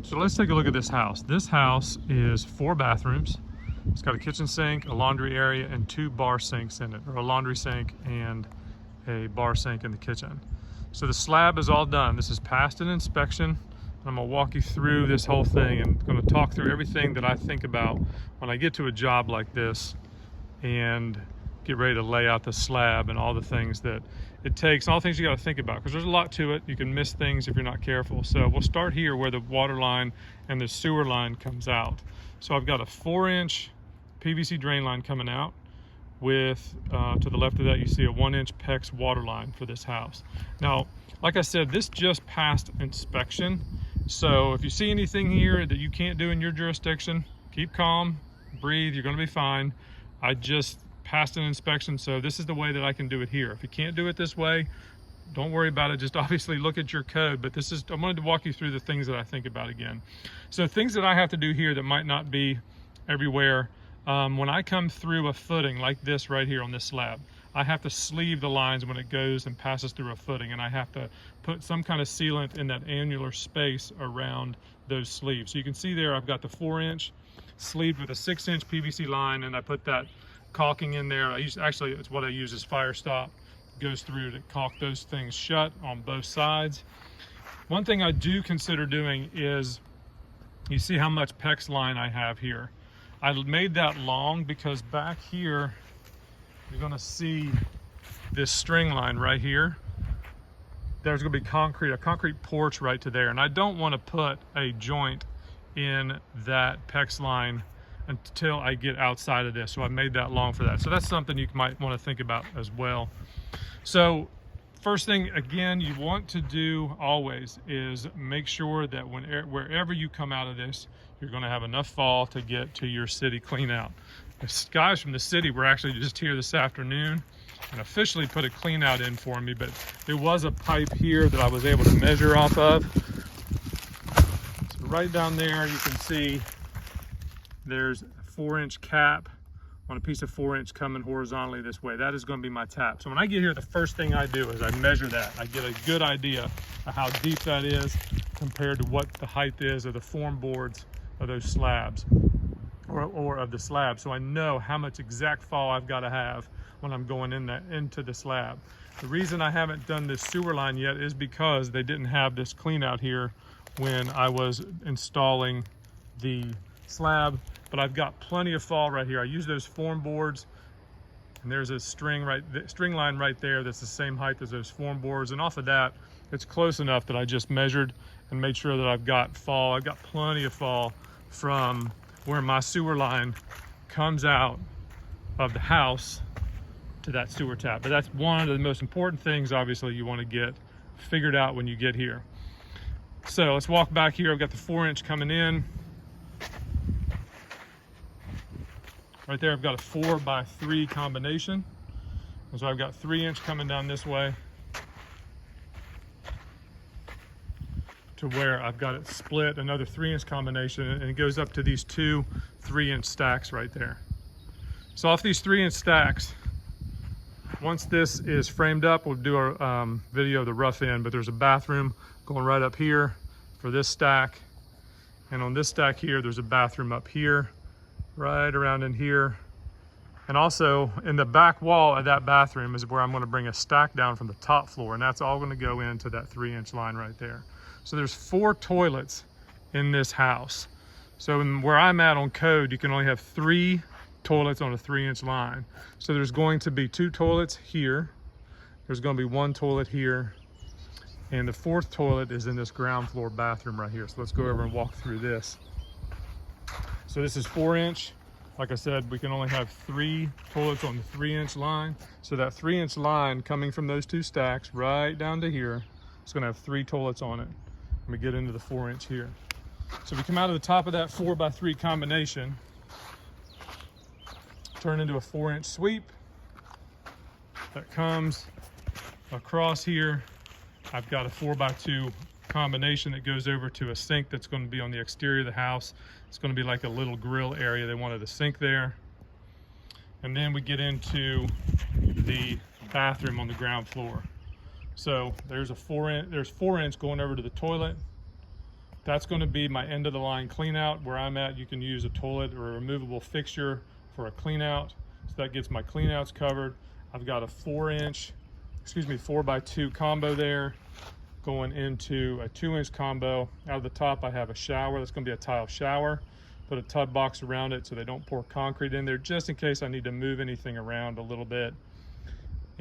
So let's take a look at this house. This house is 4 bathrooms. It's got a kitchen sink, a laundry area, and 2 bar sinks in it, or a laundry sink and a bar sink in the kitchen. So the slab is all done. This is passed an inspection. I'm gonna walk you through this whole thing and gonna talk through everything that I think about when I get to a job like this and get ready to lay out the slab and all the things that it takes, and all the things you got to think about, because there's a lot to it. You can miss things if you're not careful. So we'll start here where the water line and the sewer line comes out. So I've got a 4-inch PVC drain line coming out with, to the left of that, you see a 1-inch PEX water line for this house. Now, like I said, this just passed inspection. So if you see anything here that you can't do in your jurisdiction, keep calm, breathe, you're gonna be fine. I just passed an inspection, so this is the way that I can do it here. If you can't do it this way, don't worry about it. Just obviously look at your code, but this is, I wanted to walk you through the things that I think about again. So things that I have to do here that might not be everywhere. When I come through a footing like this right here on this slab, I have to sleeve the lines when it goes and passes through a footing, and I have to put some kind of sealant in that annular space around those sleeves. So you can see there, I've got the 4-inch sleeved with a 6-inch PVC line, and I put that caulking in there. Actually, it's what I use as fire stop. It goes through to caulk those things shut on both sides. One thing I do consider doing is, you see how much PEX line I have here. I made that long because back here, you're gonna see this string line right here. There's gonna be a concrete porch right to there. And I don't wanna put a joint in that PEX line until I get outside of this. So I made that long for that. So that's something you might want to think about as well. So first thing, again, you want to do always is make sure that wherever you come out of this, you're going to have enough fall to get to your city clean out. The guys from the city were actually just here this afternoon and officially put a clean out in for me, but there was a pipe here that I was able to measure off of. So right down there, you can see there's a 4-inch cap on a piece of 4-inch coming horizontally this way. That is going to be my tap. So when I get here, the first thing I do is I measure that. I get a good idea of how deep that is compared to what the height is of the form boards of those slabs or of the slab. So I know how much exact fall I've got to have when I'm going into the slab. The reason I haven't done this sewer line yet is because they didn't have this clean out here when I was installing the slab, but I've got plenty of fall right here. I use those form boards, and there's a string line right there that's the same height as those form boards, and off of that, it's close enough that I just measured and made sure that I've got fall. I've got plenty of fall from where my sewer line comes out of the house to that sewer tap. But that's one of the most important things, obviously, you want to get figured out when you get here. So let's walk back here. I've got the 4-inch coming in. Right there, I've got a 4x3 combination. And so I've got 3-inch coming down this way to where I've got it split, another 3-inch combination, and it goes up to these 2 3-inch stacks right there. So off these 3-inch stacks, once this is framed up, we'll do a video of the rough end, but there's a bathroom going right up here for this stack. And on this stack here, there's a bathroom up here, right around in here. And also in the back wall of that bathroom is where I'm going to bring a stack down from the top floor, and that's all going to go into that 3-inch line right there. So there's 4 toilets in this house. So where I'm at on code, you can only have 3 toilets on a 3-inch line. So there's going to be 2 toilets here, there's going to be 1 toilet here, and the 4th toilet is in this ground floor bathroom right here. So let's go over and walk through this. So this is 4-inch. Like I said, we can only have 3 toilets on the 3-inch line. So that 3-inch line coming from those 2 stacks right down to here, it's gonna have 3 toilets on it. Let me get into the 4-inch here. So we come out of the top of that 4x3 combination, turn into a 4-inch sweep that comes across here. I've got a 4x2 combination that goes over to a sink that's going to be on the exterior of the house. It's going to be like a little grill area. They wanted a sink there. And then we get into the bathroom on the ground floor. So there's a 4-inch going over to the toilet. That's going to be my end of the line clean out. Where I'm at, you can use a toilet or a removable fixture for a clean out. So that gets my clean outs covered. I've got a 4x2 combo there going into a 2-inch combo. Out of the top, I have a shower. That's going to be a tile shower. Put a tub box around it so they don't pour concrete in there, just in case I need to move anything around a little bit.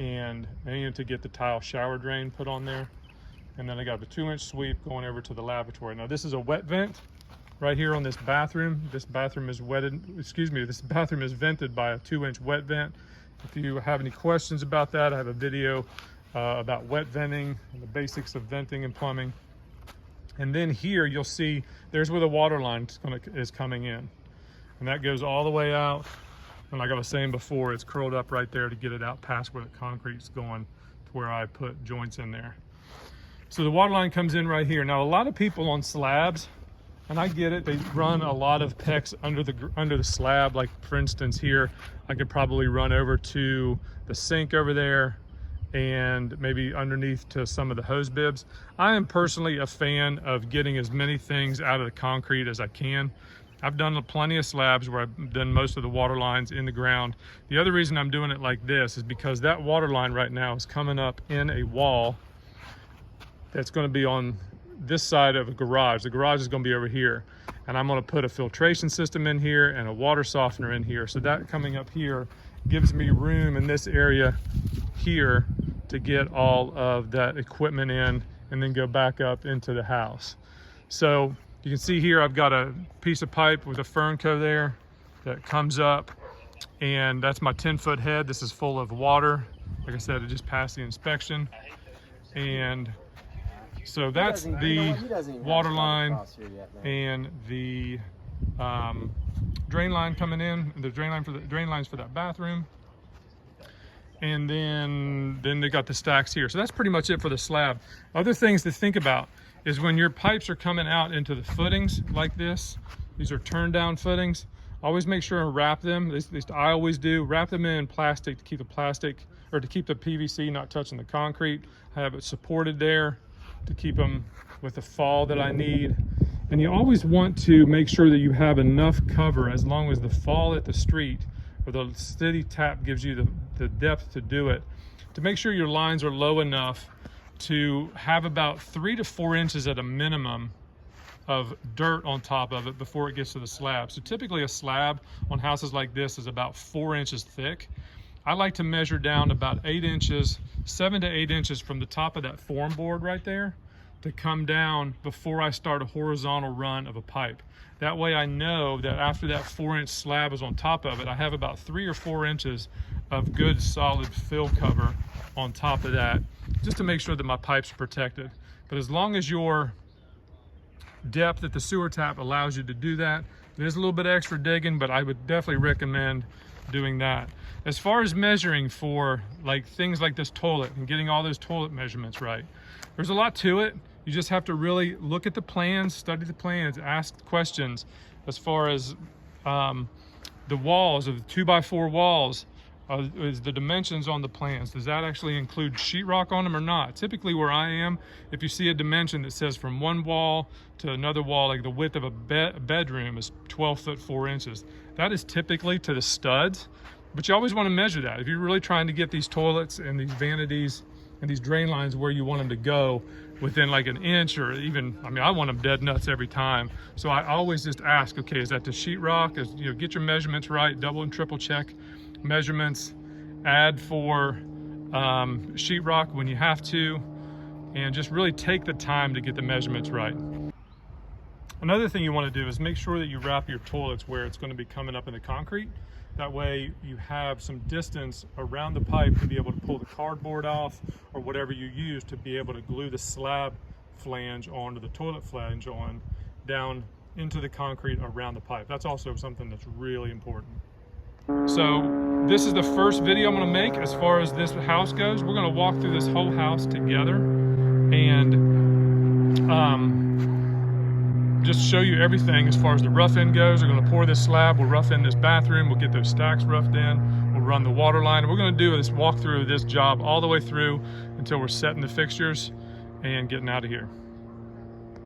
And I need to get the tile shower drain put on there. And then I got the 2-inch sweep going over to the lavatory. Now this is a wet vent right here on this bathroom. This bathroom is this bathroom is vented by a 2-inch wet vent. If you have any questions about that, I have a video about wet venting and the basics of venting and plumbing. And then here you'll see there's where the water line is coming in. And that goes all the way out. And like I was saying before, it's curled up right there to get it out past where the concrete's going to where I put joints in there. So the water line comes in right here. Now a lot of people on slabs, and I get it, they run a lot of PEX under the slab. Like for instance here, I could probably run over to the sink over there and maybe underneath to some of the hose bibs. I am personally a fan of getting as many things out of the concrete as I can. I've done plenty of slabs where I've done most of the water lines in the ground. The other reason I'm doing it like this is because that water line right now is coming up in a wall that's going to be on this side of a garage. The garage is going to be over here. And I'm going to put a filtration system in here and a water softener in here. So that coming up here gives me room in this area here to get all of that equipment in and then go back up into the house. So you can see here I've got a piece of pipe with a Fernco there that comes up, and that's my 10-foot head. This is full of water. Like I said, it just passed the inspection. And so that's the water line and the drain line coming in, the drain lines for that bathroom. And then they got the stacks here. So that's pretty much it for the slab. Other things to think about is when your pipes are coming out into the footings like this, these are turn down footings, always make sure and wrap them, at least I always do, wrap them in plastic to keep the PVC not touching the concrete. I have it supported there to keep them with the fall that I need. And you always want to make sure that you have enough cover as long as the fall at the street or the steady tap gives you the depth to do it, to make sure your lines are low enough to have about 3 to 4 inches at a minimum of dirt on top of it before it gets to the slab. So typically a slab on houses like this is about 4 inches thick. I like to measure down about 8 inches, 7 to 8 inches from the top of that form board right there to come down before I start a horizontal run of a pipe. That way I know that after that 4-inch slab is on top of it, I have about 3 or 4 inches of good solid fill cover on top of that, just to make sure that my pipes are protected. But as long as your depth at the sewer tap allows you to do that, there's a little bit extra digging, but I would definitely recommend doing that. As far as measuring for like things like this toilet and getting all those toilet measurements right, there's a lot to it. You just have to really look at the plans, study the plans, ask questions as far as the walls of the 2x4 walls. Is the dimensions on the plans, does that actually include sheetrock on them or not? Typically where I am, if you see a dimension that says from one wall to another wall, like the width of a bedroom is 12 foot 4 inches. That is typically to the studs, but you always want to measure that. If you're really trying to get these toilets and these vanities and these drain lines where you want them to go within like an inch, or even, I mean, I want them dead nuts every time. So I always just ask, okay, is that the sheetrock? Get your measurements right, double and triple check measurements, add for sheetrock when you have to, and just really take the time to get the measurements right. Another thing you want to do is make sure that you wrap your toilets where it's going to be coming up in the concrete. That way you have some distance around the pipe to be able to pull the cardboard off or whatever you use to be able to glue the slab flange onto the toilet flange on down into the concrete around the pipe. That's also something that's really important. So this is the first video I'm going to make as far as this house goes. We're going to walk through this whole house together and just show you everything as far as the rough end goes. We're going to pour this slab, we'll rough in this bathroom, we'll get those stacks roughed in, we'll run the water line, and we're going to do this walk through this job all the way through until we're setting the fixtures and getting out of here.